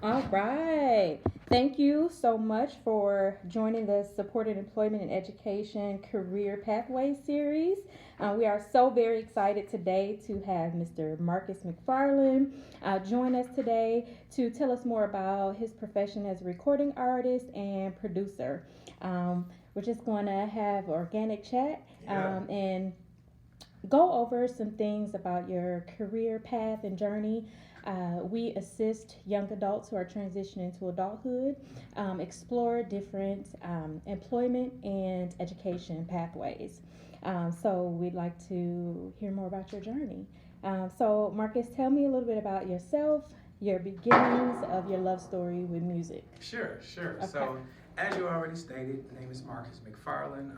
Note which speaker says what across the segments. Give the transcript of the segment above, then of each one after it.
Speaker 1: All right. Thank you so much for joining the Supported Employment and Education Career Pathway series. We are so very excited today to have Mr. Marcus McFarlin join us today to tell us more about his profession as a recording artist and producer. We're just going to have organic chat and go over some things about your career path and journey. We assist young adults who are transitioning to adulthood, explore different employment and education pathways. So we'd like to hear more about your journey. So Marcus, tell me a little bit about yourself, your beginnings of your love story with music.
Speaker 2: Sure.
Speaker 1: Okay.
Speaker 2: So, as you already stated, the name is Marcus McFarlin.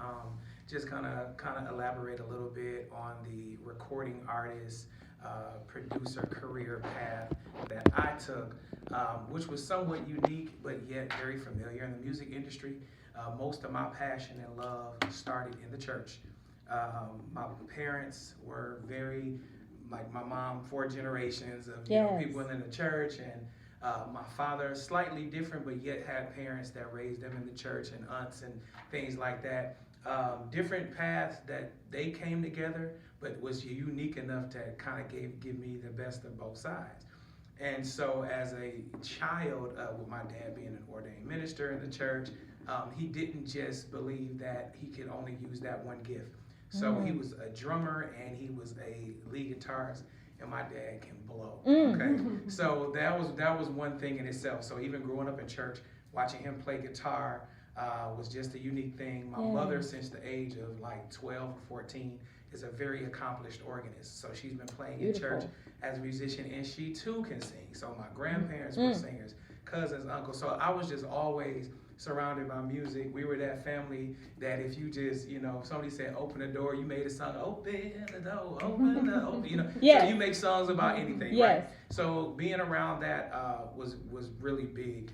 Speaker 2: Just gonna kind of elaborate a little bit on the recording artist, producer career path that I took, which was somewhat unique but yet very familiar in the music industry. Most of my passion and love started in the church. My parents were very, like my mom, 4 generations of people in the church, and my father, slightly different, but yet had parents that raised them in the church and aunts and things like that. Different paths that they came together, but was unique enough to kind of give me the best of both sides. And so as a child, with my dad being an ordained minister in the church, he didn't just believe that he could only use that one gift. So he was a drummer and he was a lead guitarist, and my dad can blow. Okay, so that was one thing in itself. So even growing up in church, watching him play guitar was just a unique thing. My mother, since the age of like 12 or 14, is a very accomplished organist. So she's been playing in church as a musician, and she too can sing. So my grandparents were singers, cousins, uncles. So I was just always surrounded by music. We were that family that if you just, if somebody said open the door, you made a song, open the door, open the door, So you make songs about anything, right? So being around that was really big.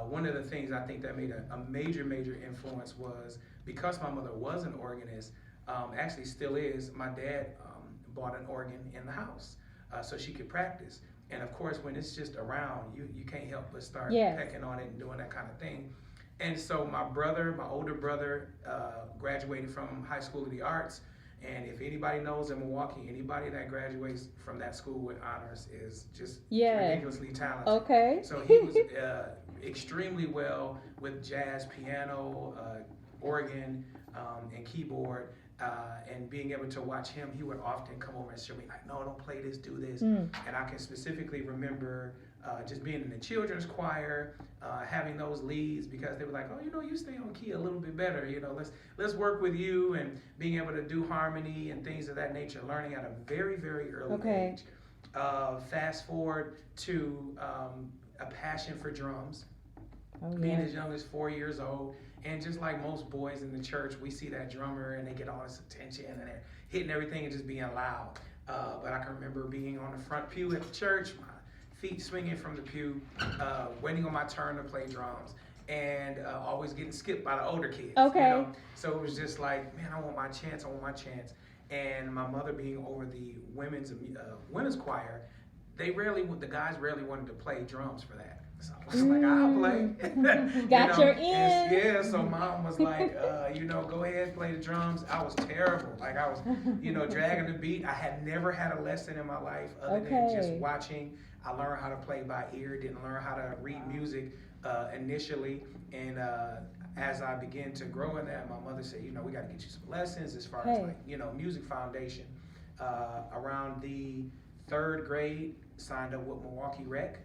Speaker 2: One of the things I think that made a major influence was because my mother was an organist, actually still is, my dad bought an organ in the house so she could practice. And of course, when it's just around, you can't help but start pecking on it and doing that kind of thing. And so my older brother, graduated from High School of the Arts. And if anybody knows in Milwaukee, anybody that graduates from that school with honors is just ridiculously talented.
Speaker 1: Okay.
Speaker 2: So he was extremely well with jazz, piano, organ, and keyboard. And being able to watch him, he would often come over and show me, like, no, don't play this, do this. And I can specifically remember just being in the children's choir, having those leads, because they were like, oh, you stay on key a little bit better, let's work with you, and being able to do harmony and things of that nature, learning at a very, very early age. Fast forward to a passion for drums, being as young as 4 years old. And just like most boys in the church, we see that drummer and they get all this attention and they're hitting everything and just being loud. But I can remember being on the front pew at the church, my feet swinging from the pew, waiting on my turn to play drums, and always getting skipped by the older kids. So it was just like, man, I want my chance. And my mother being over the women's choir, the guys rarely wanted to play drums for that. So I was like, I'll play.
Speaker 1: Got your in.
Speaker 2: So mom was like, go ahead, play the drums. I was terrible. Like I was, dragging the beat. I had never had a lesson in my life other than just watching. I learned how to play by ear, didn't learn how to read music initially. And as I began to grow in that, my mother said, we got to get you some lessons as far as music foundation. Around the 3rd grade, signed up with Milwaukee Rec.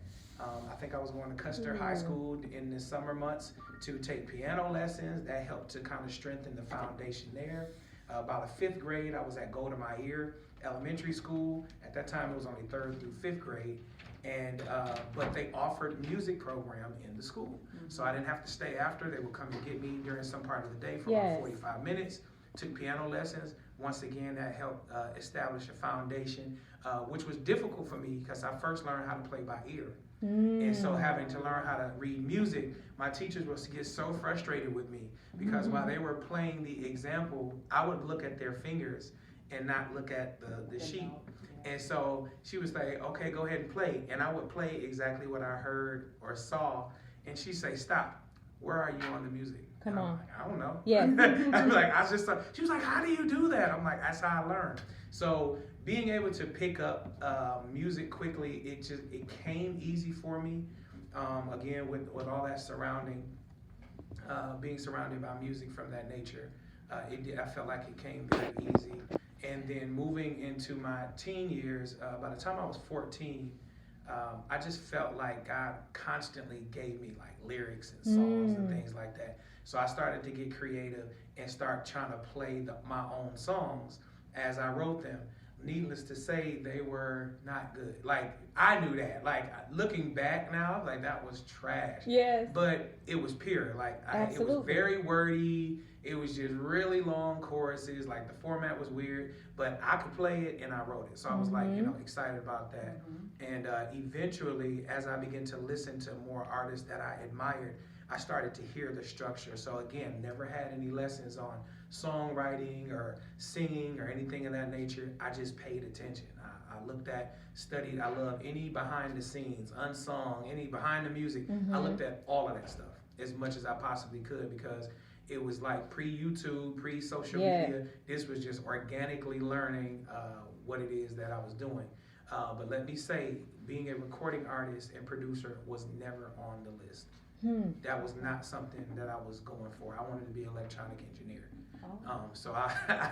Speaker 2: I think I was going to Custer High School in the summer months to take piano lessons. That helped to kind of strengthen the foundation there. About the 5th grade, I was at Golda Meir Elementary School. At that time, it was only 3rd through 5th grade. And but they offered music program in the school. So I didn't have to stay after. They would come and get me during some part of the day for about 45 minutes. Took piano lessons. Once again, that helped establish a foundation, which was difficult for me because I first learned how to play by ear. And so having to learn how to read music, my teachers would get so frustrated with me because while they were playing the example, I would look at their fingers and not look at the sheet. And so she was like, okay, go ahead and play. And I would play exactly what I heard or saw. And she'd say, stop. Where are you on the music?
Speaker 1: Come on.
Speaker 2: Like, I don't know.
Speaker 1: Yes.
Speaker 2: I was like, she was like, how do you do that? I'm like, that's how I learned. So being able to pick up music quickly, it came easy for me. Again, with all that surrounding, being surrounded by music from that nature, I felt like it came very easy. And then moving into my teen years, by the time I was 14, I just felt like God constantly gave me like lyrics and songs and things like that. So I started to get creative and start trying to play my own songs as I wrote them. Needless to say, they were not good. Like, I knew that. Like, looking back now, like, that was trash.
Speaker 1: Yes.
Speaker 2: But it was pure. Like, it was very wordy. It was just really long choruses. Like, the format was weird. But I could play it, and I wrote it. So I was, like, excited about that. And eventually, as I began to listen to more artists that I admired, I started to hear the structure. So, again, never had any lessons on songwriting or singing or anything of that nature. I just paid attention. I looked at, studied. I love any behind the scenes, unsung, any behind the music. I looked at all of that stuff as much as I possibly could, because it was like pre-YouTube, pre-social media. This was just organically learning what it is that I was doing. But let me say, being a recording artist and producer was never on the list. That was not something that I was going for. I wanted to be an electronic engineer. So I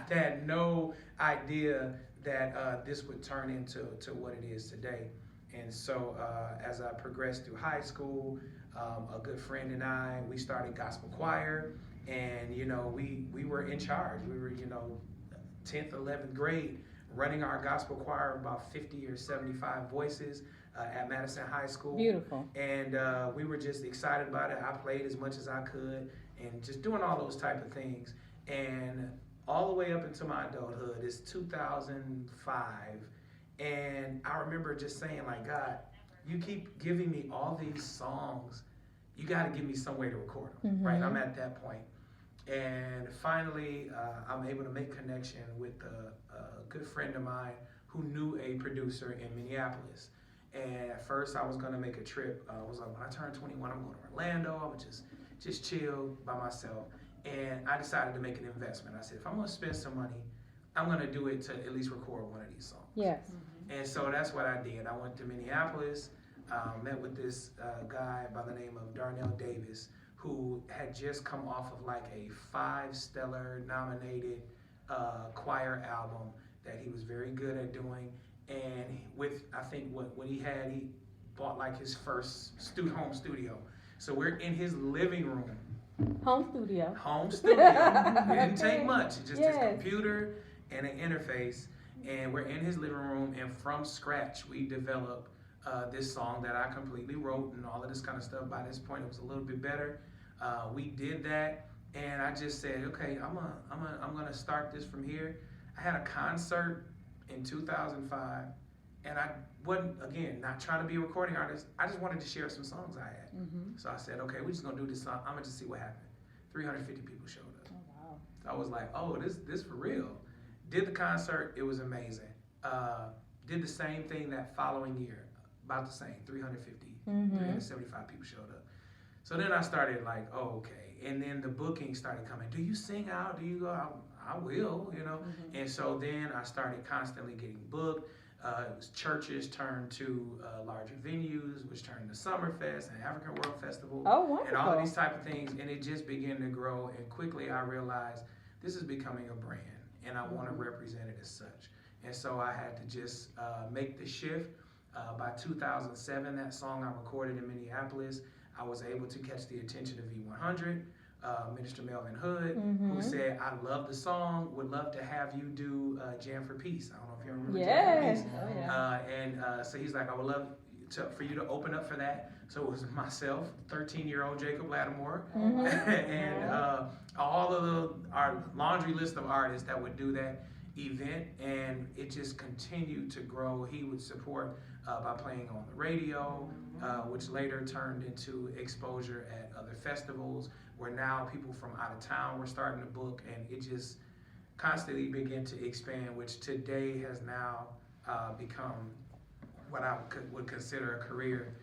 Speaker 2: had no idea that this would turn into what it is today. And so as I progressed through high school, a good friend and I, we started gospel choir. And, we were in charge. We were, 10th, 11th grade, running our gospel choir, about 50 or 75 voices at Madison High School.
Speaker 1: Beautiful.
Speaker 2: And we were just excited about it. I played as much as I could and just doing all those type of things. And all the way up into my adulthood, it's 2005. And I remember just saying, like, God, you keep giving me all these songs. You got to give me some way to record them, right? I'm at that point. And finally, I'm able to make connection with a good friend of mine who knew a producer in Minneapolis. And at first, I was going to make a trip. I was like, when I turn 21, I'm going to Orlando. I'm going to just chill by myself. And I decided to make an investment. I said, if I'm going to spend some money, I'm going to do it to at least record one of these songs.
Speaker 1: Yes.
Speaker 2: And so that's what I did. I went to Minneapolis, met with this guy by the name of Darnell Davis, who had just come off of like a 5-stellar nominated choir album that he was very good at doing. And with, I think what he had, he bought like his first home studio. So we're in his living room.
Speaker 1: Home studio.
Speaker 2: It didn't take much. Just his computer and an interface. And we're in his living room, and from scratch, we developed this song that I completely wrote and all of this kind of stuff. By this point, it was a little bit better. We did that, and I just said, okay, I'm gonna start this from here. I had a concert in 2005, and I wasn't, again, not trying to be a recording artist. I just wanted to share some songs I had. So I said, okay, we're just gonna do this song. I'm gonna just see what happened. 350 people showed up.
Speaker 1: Oh, wow.
Speaker 2: So I was like, oh, this for real. Did the concert, it was amazing. Did the same thing that following year, about the same, 350, 375 people showed up. So then I started like, oh, okay. And then the booking started coming. Do you sing out? Do you go out? I will, And so then I started constantly getting booked. Churches turned to larger venues, which turned to Summerfest and African World Festival.
Speaker 1: Oh, wonderful.
Speaker 2: And all of these type of things. And it just began to grow. And quickly I realized this is becoming a brand, and I want to represent it as such. And so I had to just make the shift. By 2007, that song I recorded in Minneapolis, I was able to catch the attention of V100, Minister Melvin Hood, who said, I love the song, would love to have you do Jam for Peace. I don't know if you remember Jam for Peace. And so he's like, I would love for you to open up for that. So it was myself, 13-year-old Jacob Lattimore, and all of our laundry list of artists that would do that event, and it just continued to grow. He would support by playing on the radio, which later turned into exposure at other festivals, where now people from out of town were starting to book, and it just constantly began to expand, which today has now become what I would consider a career.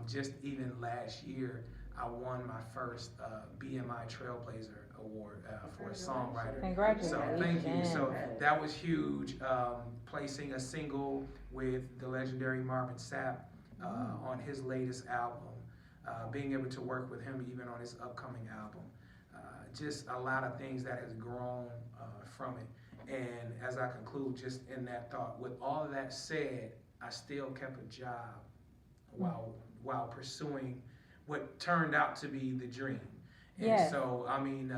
Speaker 2: Just even last year, I won my first BMI Trailblazer Award for a songwriter.
Speaker 1: Congratulations.
Speaker 2: So thank you. So that was huge. Placing a single with the legendary Marvin Sapp on his latest album. Being able to work with him even on his upcoming album. Just a lot of things that has grown from it. And as I conclude, just in that thought, with all of that said, I still kept a job while pursuing what turned out to be the dream. And
Speaker 1: yes.
Speaker 2: So, I mean,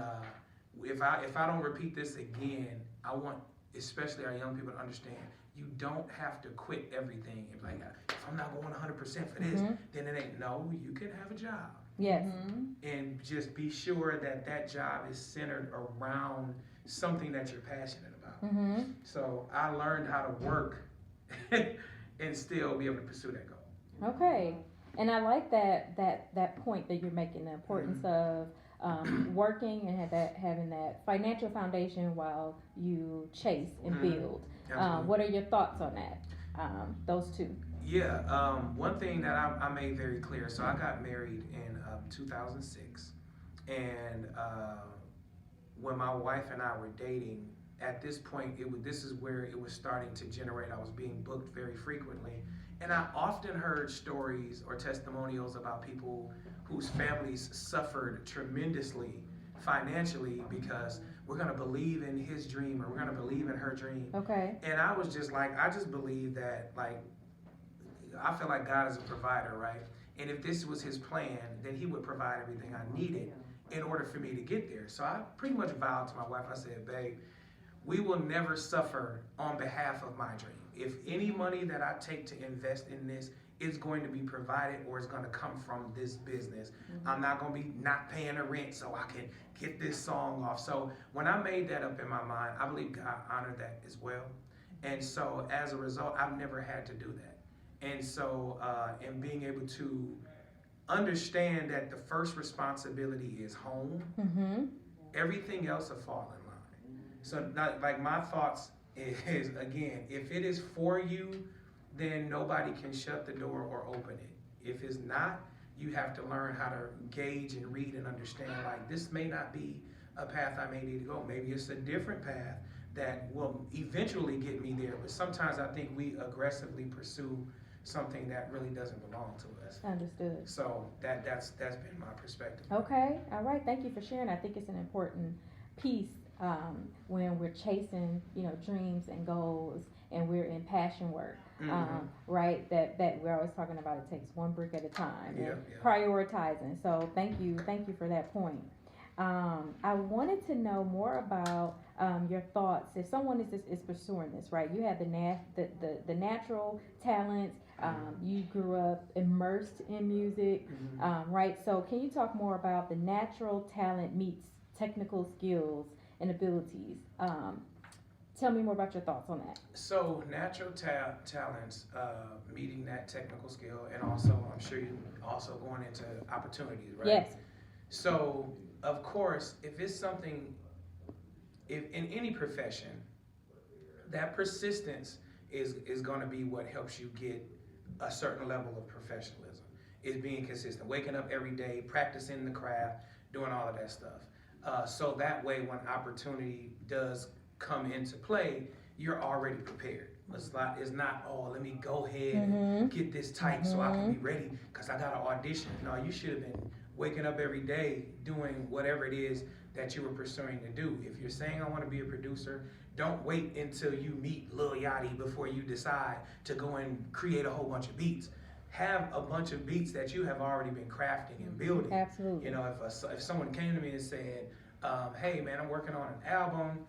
Speaker 2: if I don't repeat this again, I want especially our young people to understand you don't have to quit everything and be like, if I'm not going 100% for this, then it ain't. No, you can have a job.
Speaker 1: Yes.
Speaker 2: And just be sure that that job is centered around something that you're passionate about. So I learned how to work and still be able to pursue that goal.
Speaker 1: Okay. And I like that point that you're making, the importance of working and having that financial foundation while you chase and build. What are your thoughts on that? Those two.
Speaker 2: Yeah, one thing that I made very clear. So I got married in 2006, and when my wife and I were dating, at this point, this is where it was starting to generate. I was being booked very frequently, and I often heard stories or testimonials about people whose families suffered tremendously financially because we're gonna believe in his dream or we're gonna believe in her dream.
Speaker 1: Okay.
Speaker 2: And I was just like, I just believe that, like, I feel like God is a provider, right? And if this was his plan, then he would provide everything I needed in order for me to get there. So I pretty much vowed to my wife, I said, babe, we will never suffer on behalf of my dream. If any money that I take to invest in this is going to be provided or it's going to come from this business, I'm not going to be not paying the rent so I can get this song off. So when I made that up in my mind, I believe God honored that as well. And so as a result, I've never had to do that. And so, and being able to understand that the first responsibility is home, everything else will fall in line. So, like my thoughts is, again, if it is for you, then nobody can shut the door or open it. If it's not, you have to learn how to gauge and read and understand, like, this may not be a path I may need to go. Maybe it's a different path that will eventually get me there. But sometimes I think we aggressively pursue something that really doesn't belong to us.
Speaker 1: Understood.
Speaker 2: So that's been my perspective.
Speaker 1: Okay. All right. Thank you for sharing. I think it's an important piece when we're chasing, dreams and goals, and we're in passion work. Right? That we're always talking about. It takes one brick at a time.
Speaker 2: Yeah.
Speaker 1: Prioritizing. So thank you for that point. I wanted to know more about your thoughts. If someone is pursuing this, right? You have the natural talents. You grew up immersed in music, right? So can you talk more about the natural talent meets technical skills and abilities? Tell me more about your thoughts on that.
Speaker 2: So natural talents, meeting that technical skill, and also I'm sure you also going into opportunities, right?
Speaker 1: Yes.
Speaker 2: So of course, if it's something, if in any profession, that persistence is going to be what helps you get a certain level of professionalism. Is being consistent, waking up every day, practicing the craft, doing all of that stuff. So that way, when opportunity does come into play, you're already prepared. It's not, oh, let me go ahead and get this tight so I can be ready because I got to audition. No, you should have been waking up every day doing whatever it is that you were pursuing to do. If you're saying I want to be a producer, don't wait until you meet Lil Yachty before you decide to go and create a whole bunch of beats. Have a bunch of beats that you have already been crafting and building.
Speaker 1: Absolutely.
Speaker 2: If someone came to me and said, hey man, I'm working on an album,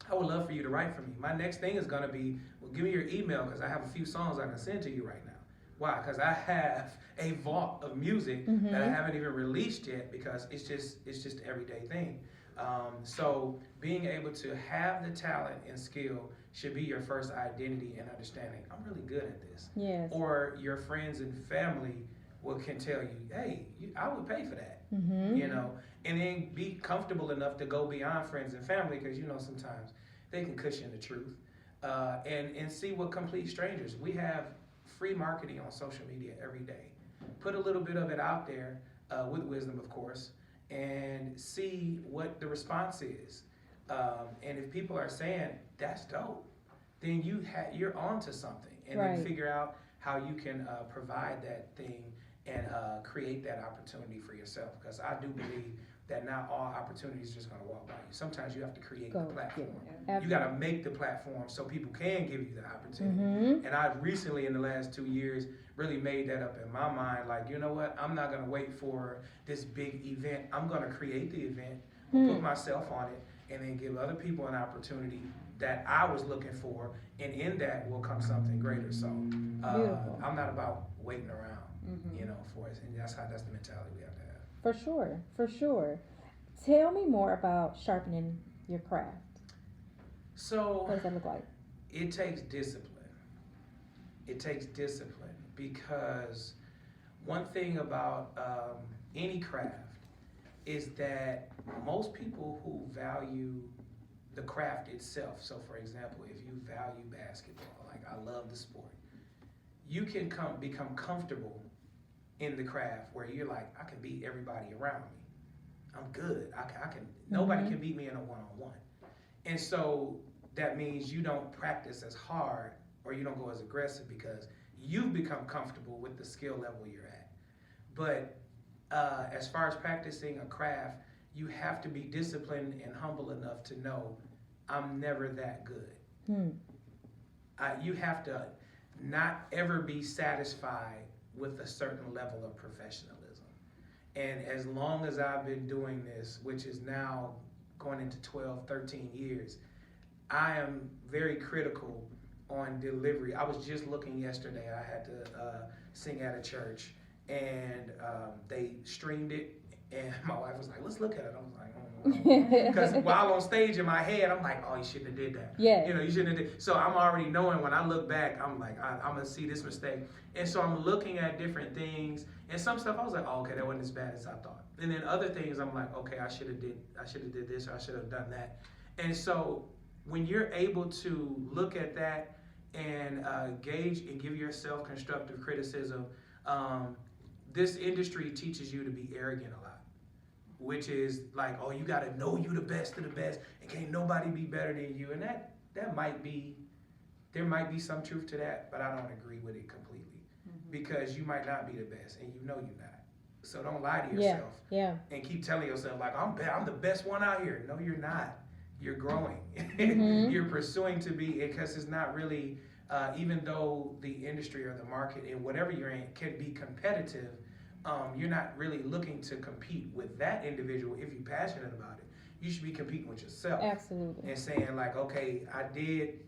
Speaker 2: I would love for you to write for me. My next thing is gonna be, well, give me your email because I have a few songs I can send to you right now. Why? Because I have a vault of music that I haven't even released yet because it's just an everyday thing. So being able to have the talent and skill should be your first identity and understanding. I'm really good at this.
Speaker 1: Yes.
Speaker 2: Or your friends and family can tell you, hey, I would pay for that. And then be comfortable enough to go beyond friends and family because sometimes they can cushion the truth. and see what complete strangers. We have free marketing on social media every day. Put a little bit of it out there with wisdom, of course, and see what the response is. And if people are saying that's dope, then you're on to something, and
Speaker 1: Right.
Speaker 2: then figure out how you can provide that thing and create that opportunity for yourself. Because I do believe that not all opportunities are just going to walk by you. Sometimes you have to create the platform. You got to make the platform so people can give you the opportunity.
Speaker 1: Mm-hmm.
Speaker 2: And I've recently, in the last 2 years, really made that up in my mind. Like, you know what? I'm not going to wait for this big event. I'm going to create the event, put myself on it, and then give other people an opportunity that I was looking for. And in that will come something greater. So I'm not about waiting around, for it. And that's the mentality we have to have.
Speaker 1: For sure, for sure. Tell me more about sharpening your craft.
Speaker 2: So
Speaker 1: What does that look like?
Speaker 2: it takes discipline. It takes discipline because one thing about any craft is that most people who value the craft itself, so for example, if you value basketball, like I love the sport, you can become comfortable in the craft where you're like, I can beat everybody around me. I'm good. I can. Nobody can beat me in a one-on-one. And so that means you don't practice as hard or you don't go as aggressive because you've become comfortable with the skill level you're at. But as far as practicing a craft, you have to be disciplined and humble enough to know I'm never that good. You have to not ever be satisfied with a certain level of professionalism. And as long as I've been doing this, which is now going into 12, 13 years, I am very critical on delivery. I was just looking yesterday, I had to sing at a church, and they streamed it, and my wife was like, let's look at it. I was like, because while on stage in my head, I'm like, oh, you shouldn't have did that.
Speaker 1: Yeah.
Speaker 2: You shouldn't have did. So I'm already knowing when I look back, I'm like, I'm going to see this mistake. And so I'm looking at different things, and some stuff I was like, oh, okay, that wasn't as bad as I thought. And then other things I'm like, okay, I should have did this, or I should have done that. And so when you're able to look at that and gauge and give yourself constructive criticism, this industry teaches you to be arrogant a lot, which is like, oh, you got to know you the best of the best, and can't nobody be better than you. And that might be, there might be some truth to that, but I don't agree with it completely, because you might not be the best, and you're not. So don't lie to yourself and keep telling yourself like, I'm the best one out here. No, you're not. You're growing. You're pursuing to be, because it's not really, even though the industry or the market and whatever you're in can be competitive, you're not really looking to compete with that individual. If you're passionate about it, you should be competing with yourself.
Speaker 1: Absolutely.
Speaker 2: And saying like, okay, I did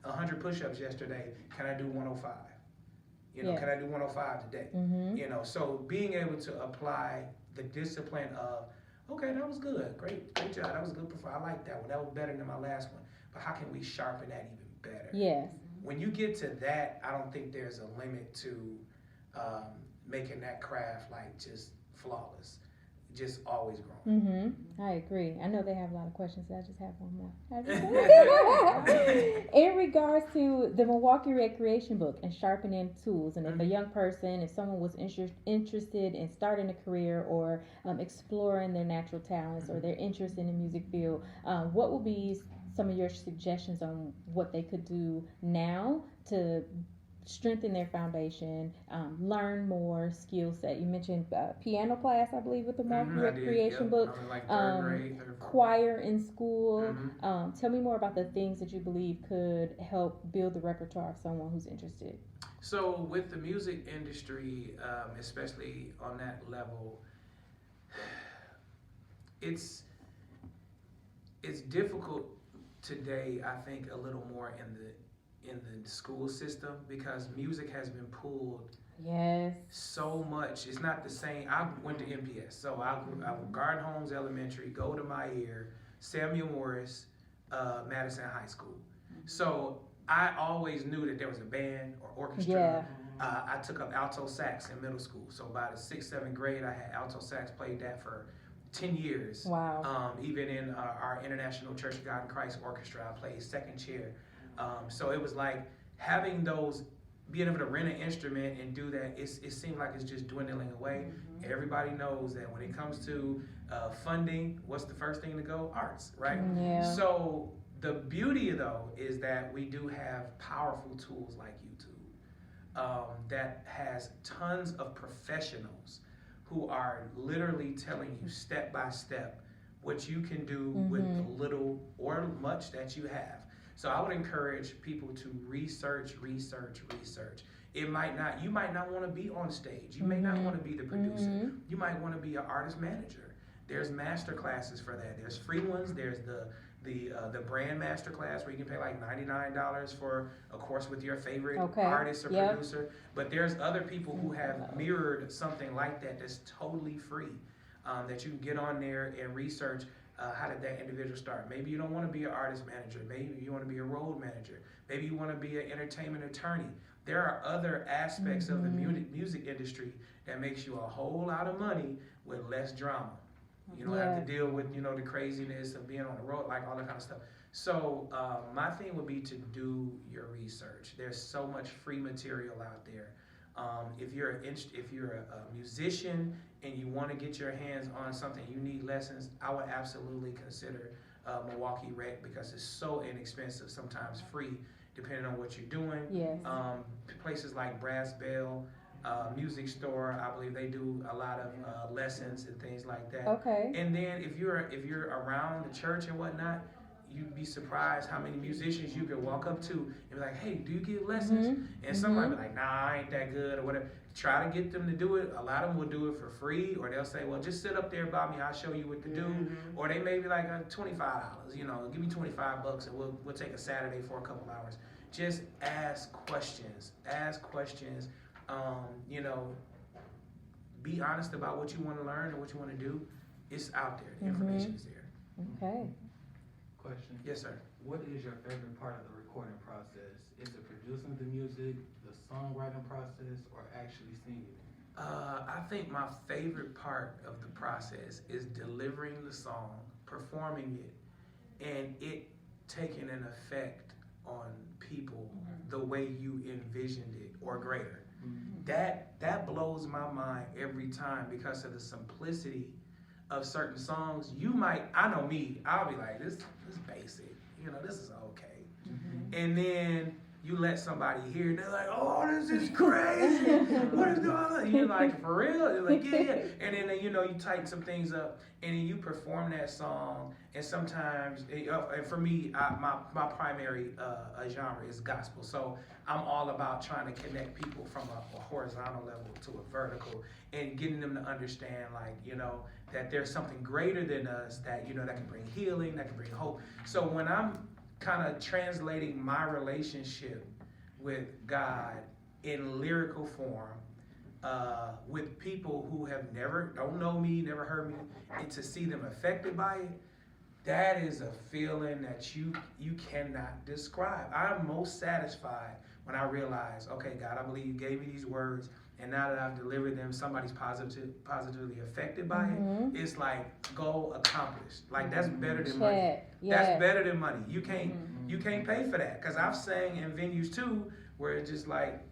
Speaker 2: 100 push-ups yesterday. Can I do 105? Can I do 105 today? So being able to apply the discipline of, okay, that was good. Great job. That was a good performance. I like that one. That was better than my last one. But how can we sharpen that even better?
Speaker 1: Yes.
Speaker 2: When you get to that, I don't think there's a limit to making that craft like just flawless, just always growing.
Speaker 1: I agree. I know they have a lot of questions, so I just have one more. In regards to the Milwaukee Recreation Book and sharpening tools, and if a young person, if someone was interested in starting a career or exploring their natural talents or their interest in the music field, what would be some of your suggestions on what they could do now to strengthen their foundation, learn more skill set? You mentioned piano class, I believe, with the Milwaukee Recreation Book.
Speaker 2: I was in like third grade,
Speaker 1: choir in school. Tell me more about the things that you believe could help build the repertoire of someone who's interested.
Speaker 2: So with the music industry, especially on that level, it's difficult today, I think, a little more in the school system, because music has been pulled so much. It's not the same. I went to MPS, so I Garden Holmes Elementary, go to my ear, Samuel Morris, Madison High School. So I always knew that there was a band or orchestra. I took up alto sax in middle school. So by the 6th, 7th grade, I had alto sax, played that for 10 years.
Speaker 1: Wow.
Speaker 2: Even in our International Church of God in Christ Orchestra, I played second chair. So it was like having those, being able to rent an instrument and do that, it seemed like it's just dwindling away. Everybody knows that when it comes to funding, what's the first thing to go? Arts, right?
Speaker 1: Yeah.
Speaker 2: So the beauty, though, is that we do have powerful tools like YouTube that has tons of professionals who are literally telling you step by step what you can do with the little or much that you have. So I would encourage people to research. You might not want to be on stage. You may not want to be the producer. You might want to be an artist manager. There's master classes for that. There's free ones. There's the brand master class where you can pay like $99 for a course with your favorite artist or producer. But there's other people who have mirrored something like that that's totally free, that you can get on there and research. How did that individual start? Maybe you don't want to be an artist manager. Maybe you want to be a road manager. Maybe you want to be an entertainment attorney. There are other aspects of the music industry that makes you a whole lot of money with less drama. You don't have to deal with, the craziness of being on the road, like all that kind of stuff. So my thing would be to do your research. There's so much free material out there. If you're a musician and you want to get your hands on something, you need lessons, I would absolutely consider Milwaukee Rec because it's so inexpensive, sometimes free, depending on what you're doing.
Speaker 1: Yes.
Speaker 2: Places like Brass Bell, Music Store, I believe they do a lot of lessons and things like that.
Speaker 1: Okay.
Speaker 2: And then if you're around the church and whatnot, you'd be surprised how many musicians you could walk up to and be like, hey, do you give lessons? And somebody be like, nah, I ain't that good or whatever. Try to get them to do it. A lot of them will do it for free, or they'll say, well, just sit up there by me, I'll show you what to do. Or they may be like $25, give me $25 and we'll take a Saturday for a couple hours. Just ask questions. Be honest about what you want to learn and what you want to do. It's out there. The information is there.
Speaker 1: Okay.
Speaker 3: Question.
Speaker 2: Yes, sir.
Speaker 3: What is your favorite part of the recording process? Is it producing the music, the songwriting process, or actually singing it?
Speaker 2: I think my favorite part of the process is delivering the song, performing it, and it taking an effect on people the way you envisioned it or greater. That blows my mind every time because of the simplicity of certain songs. I know me, I'll be like, this is basic, this is okay. And then you let somebody hear, and they're like, oh, this is crazy. What is going on? And you're like, for real? They're like, yeah. And then, you tighten some things up, and then you perform that song. And sometimes, and for me, my primary genre is gospel. So I'm all about trying to connect people from a horizontal level to a vertical and getting them to understand, that there's something greater than us that, that can bring healing, that can bring hope. So when I'm kind of translating my relationship with God in lyrical form with people who don't know me, never heard me, and to see them affected by it, that is a feeling that you cannot describe. I'm most satisfied when I realize, okay, God, I believe you gave me these words, and now that I've delivered them, somebody's positively affected by it. It's like goal accomplished. Like that's better than money. That's better than money. You can't pay for that, because I've sang in venues too where it's just like,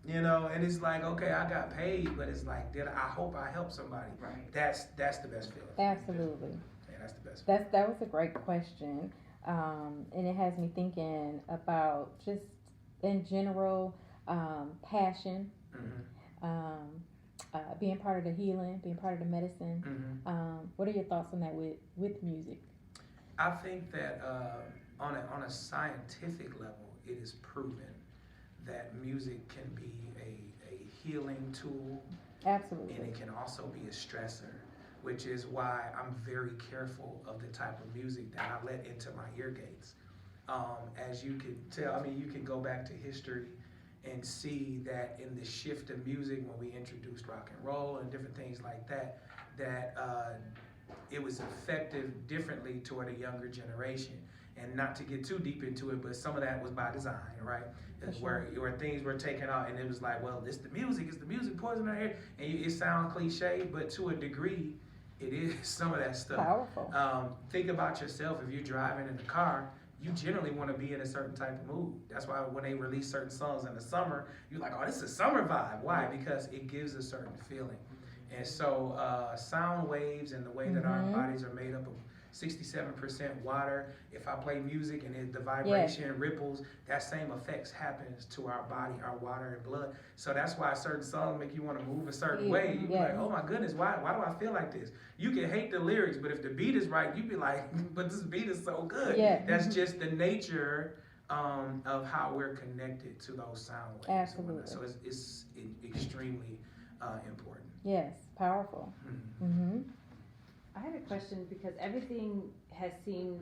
Speaker 2: and it's like, okay, I got paid, but it's like, I hope I help somebody.
Speaker 3: Right.
Speaker 2: That's the best feeling.
Speaker 1: Absolutely.
Speaker 2: Yeah, that's the best.
Speaker 1: That was a great question, and it has me thinking about just in general passion. Being part of the healing, being part of the medicine. What are your thoughts on that with music?
Speaker 2: I think that on a scientific level, it is proven that music can be a healing tool.
Speaker 1: Absolutely.
Speaker 2: And it can also be a stressor, which is why I'm very careful of the type of music that I let into my ear gates. As you can tell, you can go back to history and see that in the shift of music when we introduced rock and roll and different things like that, it was effective differently toward a younger generation. And not to get too deep into it, but some of that was by design, right? Where things were taken out, and it was like, well, it's the music, poison our hair. And it sounds cliche, but to a degree, it is some of that stuff.
Speaker 1: Powerful.
Speaker 2: Think about yourself. If you're driving in a car, you generally want to be in a certain type of mood. That's why when they release certain songs in the summer, you're like, oh, this is a summer vibe. Why? Because it gives a certain feeling. And so sound waves and the way that our bodies are made up of 67% water. If I play music and the vibration ripples, that same effects happens to our body, our water and blood. So that's why certain songs make you want to move a certain way. You be like, oh my goodness, why do I feel like this? You can hate the lyrics, but if the beat is right, you be like, but this beat is so good. That's just the nature of how we're connected to those sound waves.
Speaker 1: Absolutely.
Speaker 2: So it's extremely important.
Speaker 1: Yes, powerful.
Speaker 4: I have a question because everything has seemed,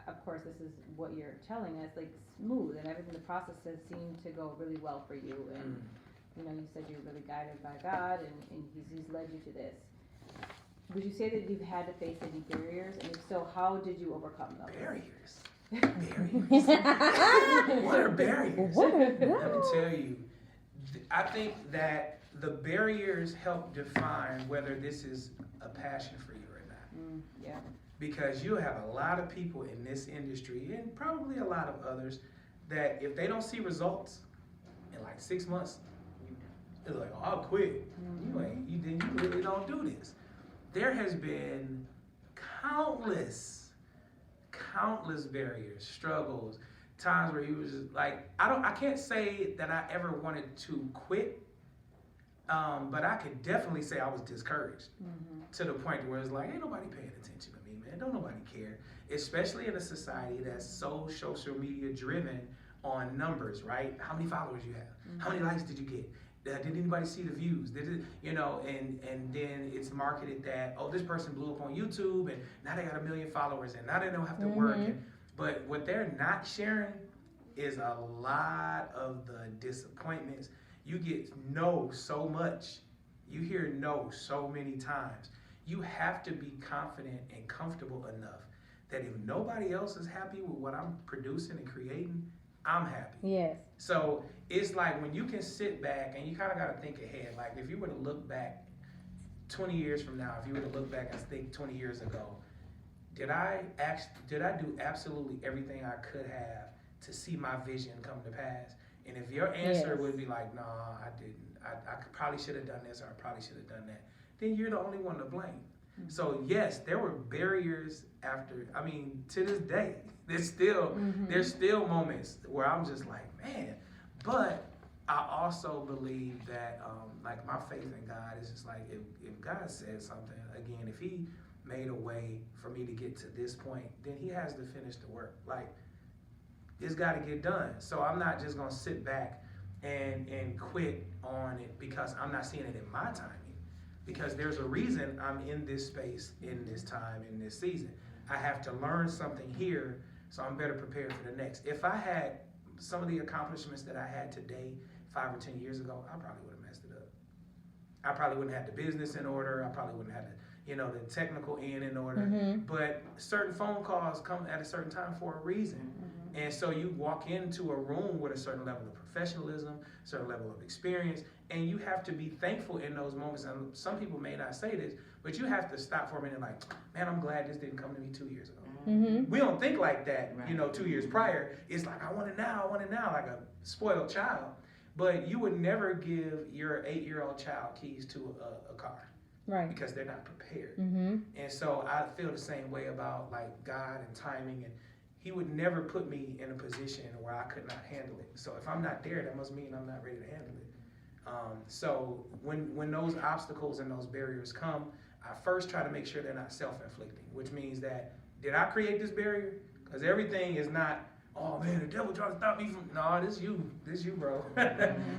Speaker 4: of course, this is what you're telling us, like smooth, and everything, the process has seemed to go really well for you. And you know, you said you're really guided by God, and He's led you to this. Would you say that you've had to face any barriers, and if so, how did you overcome those?
Speaker 2: Barriers. What are barriers? Let me tell you. I think that the barriers help define whether this is a passion for you or not. Because you have a lot of people in this industry, and probably a lot of others, that if they don't see results in like 6 months, they're like, oh, I'll quit. You really don't do this. There has been countless barriers, struggles, times where he was just like, I can't say that I ever wanted to quit, but I could definitely say I was discouraged to the point where it's like, ain't nobody paying attention to me, man. Don't nobody care, especially in a society that's so social media driven on numbers, right? How many followers you have? How many likes did you get? Did anybody see the views? Did it, and then it's marketed that, oh, this person blew up on YouTube and now they got 1 million followers and now they don't have to work. But what they're not sharing is a lot of the disappointments. You get no so much. You hear no so many times. You have to be confident and comfortable enough that if nobody else is happy with what I'm producing and creating, I'm happy.
Speaker 1: Yes.
Speaker 2: So it's like when you can sit back and you kind of got to think ahead. Like if you were to look back 20 years from now, if you were to look back and think 20 years ago, did I do absolutely everything I could have to see my vision come to pass? And if your answer would be like, no, I didn't. I probably should have done this or I probably should have done that. Then you're the only one to blame. So yes, there were barriers to this day. There's still moments where I'm just like, man. But I also believe that like my faith in God is just like if God said something, again, if He made a way for me to get to this point, then He has to finish the work. Like it's got to get done. So I'm not just gonna sit back and quit on it because I'm not seeing it in my timing. Because there's a reason I'm in this space, in this time, in this season. I have to learn something here so I'm better prepared for the next. If I had some of the accomplishments that I had today 5 or 10 years ago, I probably would have messed it up. I probably wouldn't have the business in order. I probably wouldn't have the technical end in order. But certain phone calls come at a certain time for a reason. And so you walk into a room with a certain level of professionalism, certain level of experience, and you have to be thankful in those moments. And some people may not say this, but you have to stop for a minute like, man, I'm glad this didn't come to me 2 years ago. We don't think like that, 2 years prior. It's like, I want it now, like a spoiled child. But you would never give your 8-year-old child keys to a car. Right. Because they're not prepared. And so I feel the same way about like God and timing, and He would never put me in a position where I could not handle it. So if I'm not there, that must mean I'm not ready to handle it. So when those obstacles and those barriers come, I first try to make sure they're not self-inflicting, which means that, did I create this barrier? Because everything is not, oh man, the devil trying to stop me from, no, this you, bro.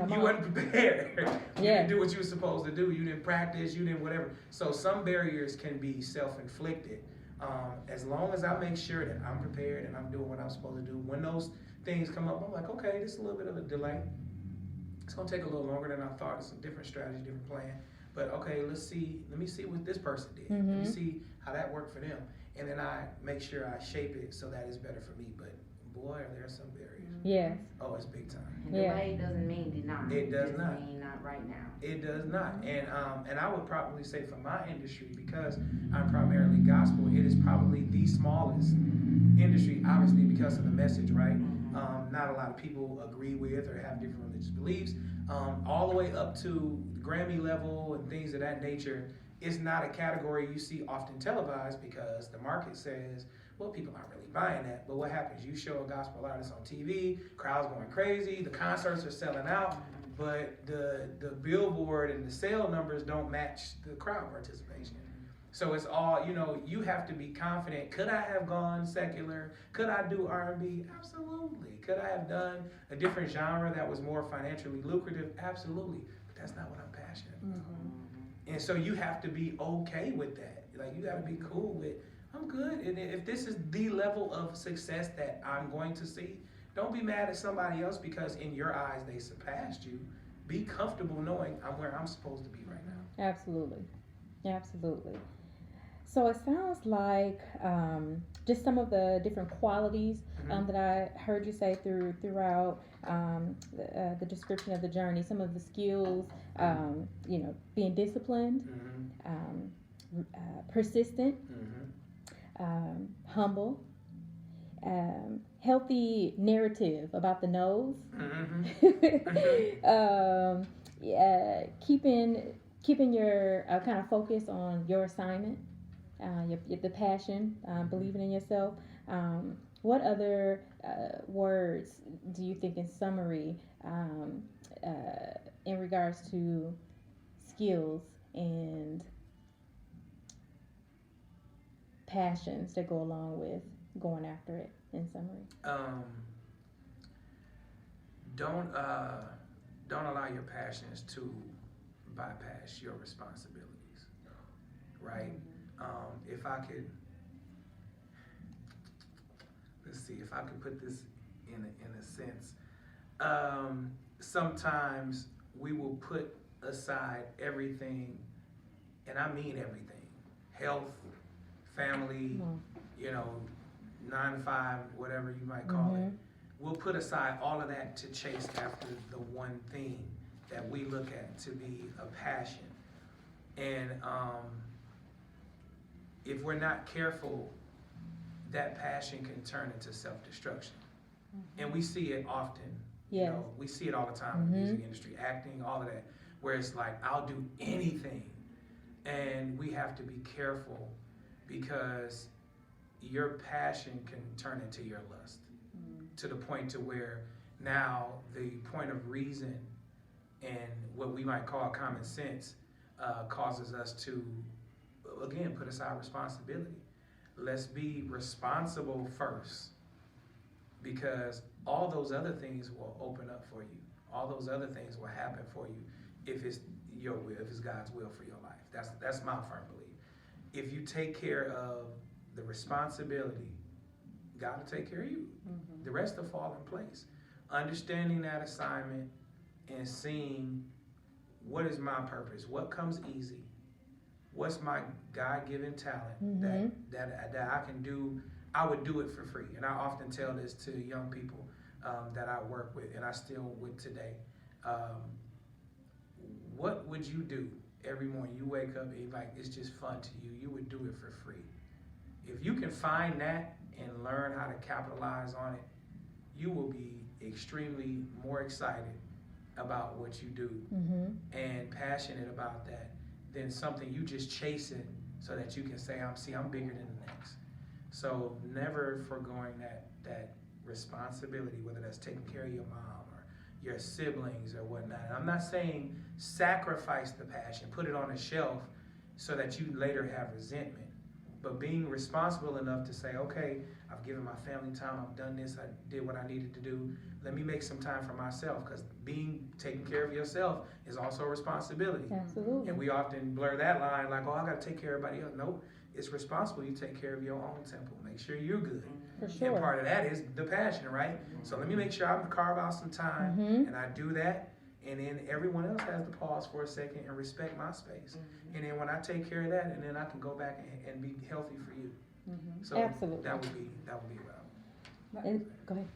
Speaker 2: You wasn't prepared. You didn't do what you were supposed to do. You didn't practice, you didn't whatever. So some barriers can be self-inflicted. As long as I make sure that I'm prepared and I'm doing what I'm supposed to do, when those things come up, I'm like, okay, this is a little bit of a delay. It's gonna take a little longer than I thought. It's a different strategy, different plan. But okay, let me see what this person did. Let me see how that worked for them. And then I make sure I shape it so that it's better for me. But boy, are there some barriers.
Speaker 1: Yes.
Speaker 2: Oh, it's big time.
Speaker 5: And
Speaker 1: Yeah.
Speaker 5: delay doesn't mean deny.
Speaker 2: It does
Speaker 5: just
Speaker 2: not.
Speaker 5: mean not right now.
Speaker 2: It does not. And I would probably say for my industry, because I'm primarily gospel, it is probably the smallest industry, obviously because of the message, right? Not a lot of people agree with or have different religious beliefs. All the way up to Grammy level and things of that nature, it's not a category you see often televised because the market says, well, people aren't really buying that. But what happens? You show a gospel artist on TV, crowds going crazy, the concerts are selling out, but the billboard and the sale numbers don't match the crowd participation. So it's all, you have to be confident. Could I have gone secular? Could I do R&B? Absolutely. Could I have done a different genre that was more financially lucrative? Absolutely. But that's not what I'm passionate about. And so you have to be okay with that. Like, you got to be cool with, I'm good. And if this is the level of success that I'm going to see, don't be mad at somebody else because in your eyes they surpassed you. Be comfortable knowing I'm where I'm supposed to be right now.
Speaker 1: Absolutely. Absolutely. So it sounds like just some of the different qualities that I heard you say throughout the description of the journey. Some of the skills, being disciplined, persistent, humble, healthy narrative about the no's, keeping your kind of focus on your assignment. The passion, believing in yourself. What other words do you think, in summary, in regards to skills and passions that go along with going after it? In summary,
Speaker 2: don't allow your passions to bypass your responsibilities, right? If I could, let's see, if I could put this in a sense, sometimes we will put aside everything, and I mean everything, health, family, 9 to 5, whatever you might call it. We'll put aside all of that to chase after the one thing that we look at to be a passion. And if we're not careful, that passion can turn into self-destruction. And we see it often.
Speaker 1: Yes.
Speaker 2: We see it all the time in the music industry, acting, all of that, where it's like, I'll do anything. And we have to be careful because your passion can turn into your lust to the point to where now the point of reason and what we might call common sense causes us to, again, put aside responsibility. Let's be responsible first, because all those other things will open up for you. All those other things will happen for you if it's your will, if it's God's will for your life. That's my firm belief. If you take care of the responsibility, God will take care of you. The rest will fall in place. Understanding that assignment and seeing what is my purpose, what comes easy, what's my God-given talent that I can do. I would do it for free. And I often tell this to young people that I work with, and I still would today. What would you do every morning? You wake up and it's just fun to you. You would do it for free. If you can find that and learn how to capitalize on it, you will be extremely more excited about what you do and passionate about that than something you just chasing so that you can say, I'm bigger than the next. So never foregoing that responsibility, whether that's taking care of your mom or your siblings or whatnot. And I'm not saying sacrifice the passion, put it on a shelf so that you later have resentment. But being responsible enough to say, okay, I've given my family time, I've done this, I did what I needed to do. Let me make some time for myself, because taking care of yourself is also a responsibility.
Speaker 1: Absolutely.
Speaker 2: And we often blur that line like, I got to take care of everybody else. Nope, it's responsible you take care of your own temple. Make sure you're good.
Speaker 1: For sure.
Speaker 2: And part of that is the passion, right? So let me make sure I carve out some time and I do that. And then everyone else has to pause for a second and respect my space. And then when I take care of that, and then I can go back and be healthy for you. So
Speaker 1: Absolutely.
Speaker 2: that would be what I would.
Speaker 1: And go ahead.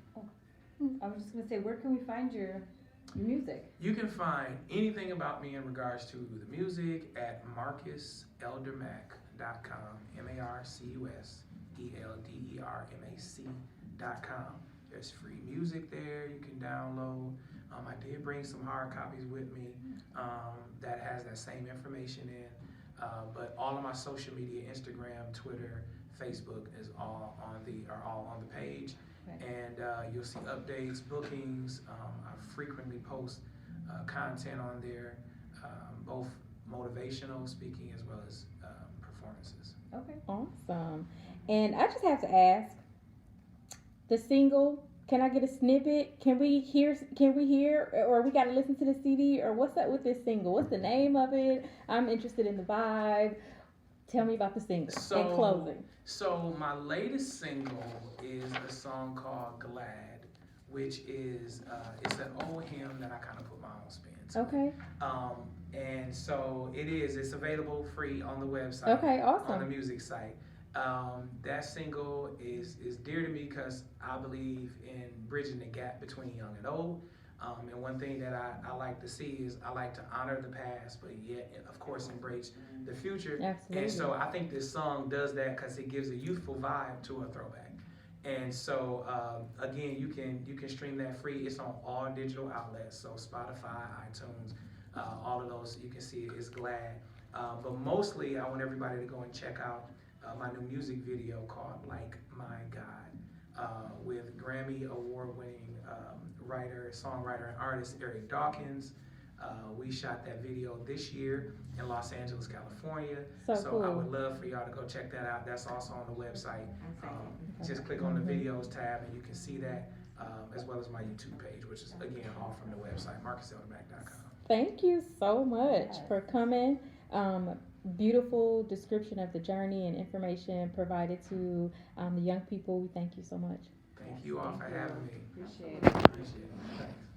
Speaker 4: I was just gonna say, where can we find your music?
Speaker 2: You can find anything about me in regards to the music at marcuseldermac.com, marcuseldermac.com. There's free music there you can download. I did bring some hard copies with me that has that same information in. But all of my social media, Instagram, Twitter, Facebook, are all on the page.
Speaker 4: Okay.
Speaker 2: And you'll see updates, bookings. I frequently post content on there, both motivational speaking as well as performances.
Speaker 4: Okay.
Speaker 1: Awesome. And I just have to ask, the single, can I get a snippet? Can we hear, or we got to listen to the CD, or what's up with this single? What's the name of it? I'm interested in the vibe. Tell me about the single in closing.
Speaker 2: So my latest single is a song called Glad, which is, it's an old hymn that I kind of put my own spin to.
Speaker 1: Okay.
Speaker 2: And so it's available free on the website.
Speaker 1: Okay, awesome.
Speaker 2: On the music site. That single is dear to me because I believe in bridging the gap between young and old. And one thing that I like to see is I like to honor the past, but yet, of course, embrace the future.
Speaker 1: Absolutely.
Speaker 2: And so I think this song does that because it gives a youthful vibe to a throwback. And so, again, you can stream that free. It's on all digital outlets, so Spotify, iTunes, all of those. You can see it. It's Glad. But mostly, I want everybody to go and check out my new music video called Like My God, with Grammy Award-winning writer, songwriter, and artist Eric Dawkins. We shot that video this year in Los Angeles, California.
Speaker 1: So cool.
Speaker 2: I would love for y'all to go check that out. That's also on the website. Just click on the videos tab and you can see that, as well as my YouTube page, which is, again, all from the website, marcuseldermac.com.
Speaker 1: Thank you so much for coming. Beautiful description of the journey and information provided to the young people. We thank you so much.
Speaker 2: Thank you all for having me.
Speaker 4: Appreciate it.
Speaker 2: Appreciate it. Thanks.